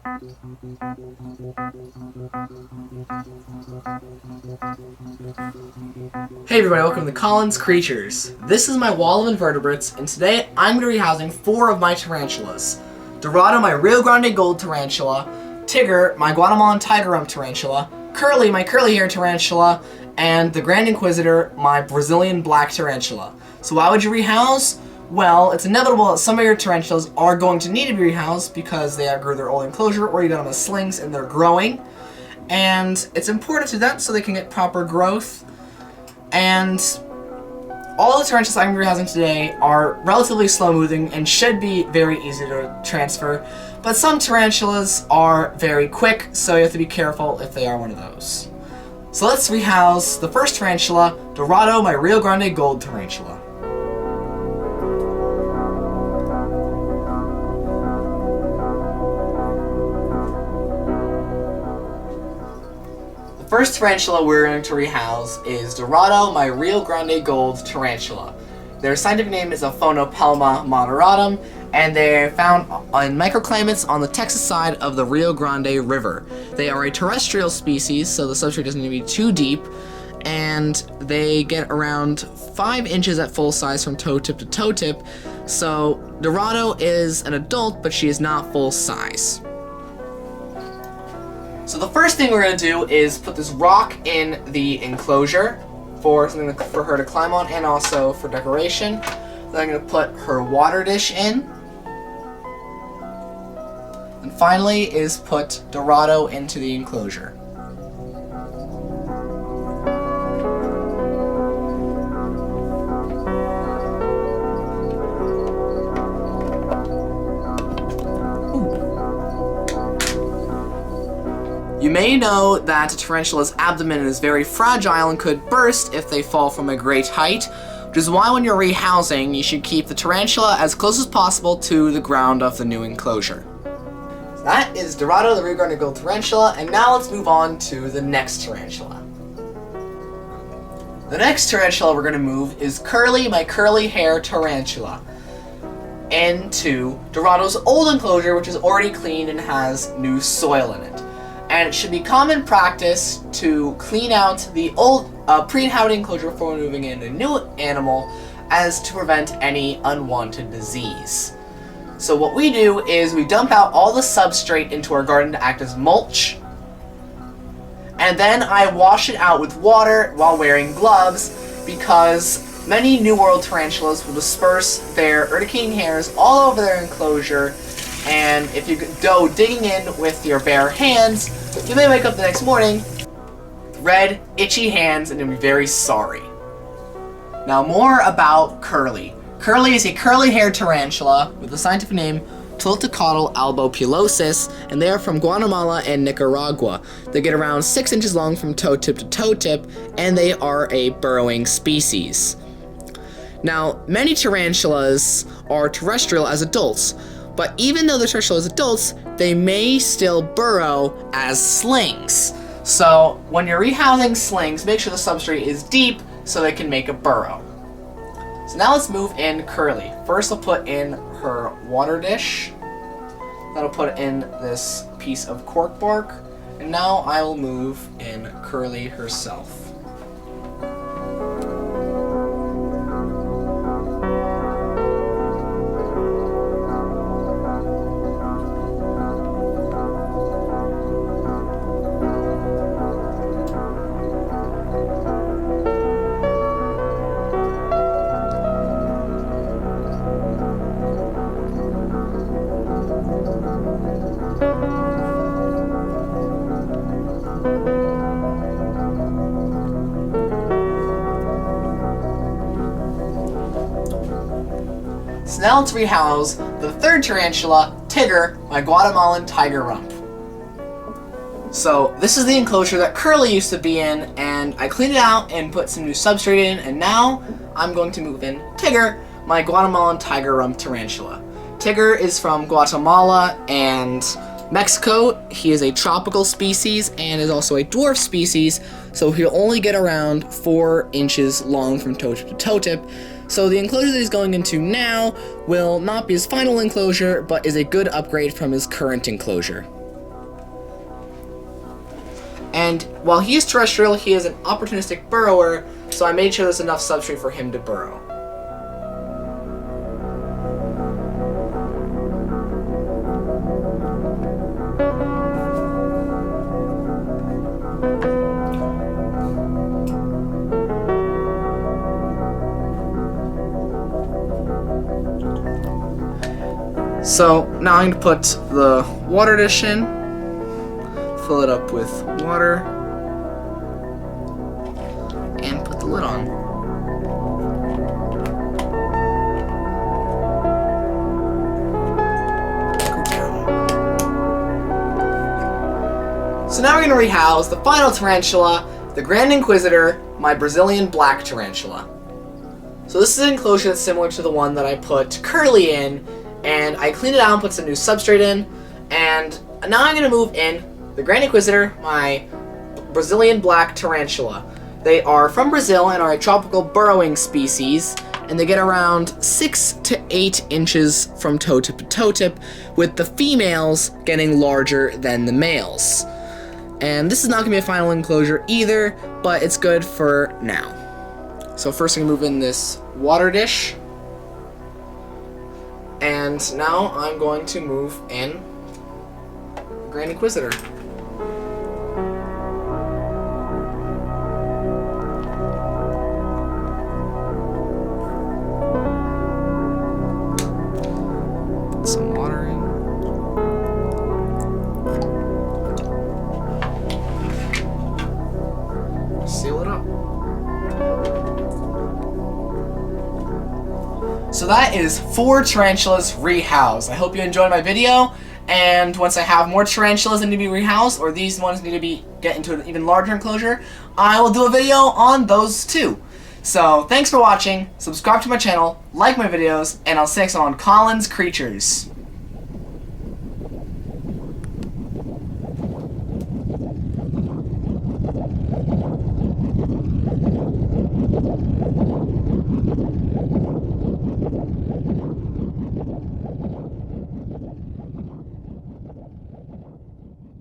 Hey everybody, welcome to Colin's Creatures. This is my wall of invertebrates, and today I'm going to be rehousing 4 of my tarantulas. Dorado, my Rio Grande Gold tarantula, Tigger, my Guatemalan Tiger Rump tarantula, Curly, my Curly Hair Tarantula, and the Grand Inquisitor, my Brazilian Black Tarantula. So why would you rehouse? Well, it's inevitable that some of your tarantulas are going to need to be rehoused because they outgrew their old enclosure or you got them as slings and they're growing. And it's important to do that so they can get proper growth. And all the tarantulas I'm rehousing today are relatively slow moving and should be very easy to transfer. But some tarantulas are very quick, so you have to be careful if they are one of those. So let's rehouse the first tarantula, Dorado, my Rio Grande Gold tarantula. The first tarantula we're going to rehouse is Dorado, my Rio Grande Gold tarantula. Their scientific name is Aphonopelma moderatum, and they're found in microclimates on the Texas side of the Rio Grande River. They are a terrestrial species, so the substrate doesn't need to be too deep, and they get around 5 inches at full size from toe tip to toe tip. So Dorado is an adult, but she is not full size. So the first thing we're going to do is put this rock in the enclosure for something for her to climb on and also for decoration. Then I'm going to put her water dish in. And finally is put Dorado into the enclosure. You may know that a tarantula's abdomen is very fragile and could burst if they fall from a great height, which is why when you're rehousing, you should keep the tarantula as close as possible to the ground of the new enclosure. So that is Dorado, the Rio Grande Gold tarantula, and now let's move on to the next tarantula. The next tarantula we're going to move is Curly, my Curly Hair Tarantula, into Dorado's old enclosure, which is already cleaned and has new soil in it. And it should be common practice to clean out the old pre-inhabited enclosure before moving in a new animal as to prevent any unwanted disease. So what we do is we dump out all the substrate into our garden to act as mulch, and then I wash it out with water while wearing gloves because many New World tarantulas will disperse their urticating hairs all over their enclosure, and if you go digging in with your bare hands, you may wake up the next morning with red, itchy hands and you'll be very sorry. Now more about Curly. Curly is a curly hair tarantula with the scientific name Tilticotyle albopulosis, and they are from Guatemala and Nicaragua. They get around 6 inches long from toe tip to toe tip, and they are a burrowing species. Now, many tarantulas are terrestrial as adults, but even though they're terrestrial as adults, they may still burrow as slings. So when you're rehousing slings, make sure the substrate is deep so they can make a burrow. So now let's move in Curly. First I'll put in her water dish. Then I'll put in this piece of cork bark. And now I will move in Curly herself. So now let's rehouse the third tarantula, Tigger, my Guatemalan Tiger Rump. So this is the enclosure that Curly used to be in, and I cleaned it out and put some new substrate in, and now I'm going to move in Tigger, my Guatemalan Tiger Rump tarantula. Tigger is from Guatemala and Mexico. He is a tropical species and is also a dwarf species, so he'll only get around 4 inches long from toe tip to toe tip. So the enclosure that he's going into now will not be his final enclosure, but is a good upgrade from his current enclosure. And while he is terrestrial, he is an opportunistic burrower, so I made sure there's enough substrate for him to burrow. So now I'm going to put the water dish in, fill it up with water, and put the lid on. So now we're going to rehouse the final tarantula, the Grand Inquisitor, my Brazilian Black Tarantula. So this is an enclosure that's similar to the one that I put Curly in, and I cleaned it out and put some new substrate in, and now I'm going to move in the Grand Inquisitor, my Brazilian Black Tarantula. They are from Brazil and are a tropical burrowing species, and they get around 6 to 8 inches from toe tip to toe tip, with the females getting larger than the males. And this is not going to be a final enclosure either, but it's good for now. So first I'm going to move in this water dish. And now I'm going to move in Grand Inquisitor. Put some water in. Seal it up. So that is 4 tarantulas rehoused. I hope you enjoyed my video, and once I have more tarantulas that need to be rehoused, or these ones need to get into an even larger enclosure, I will do a video on those too. So thanks for watching, subscribe to my channel, like my videos, and I'll see you next time on Colin's Creatures.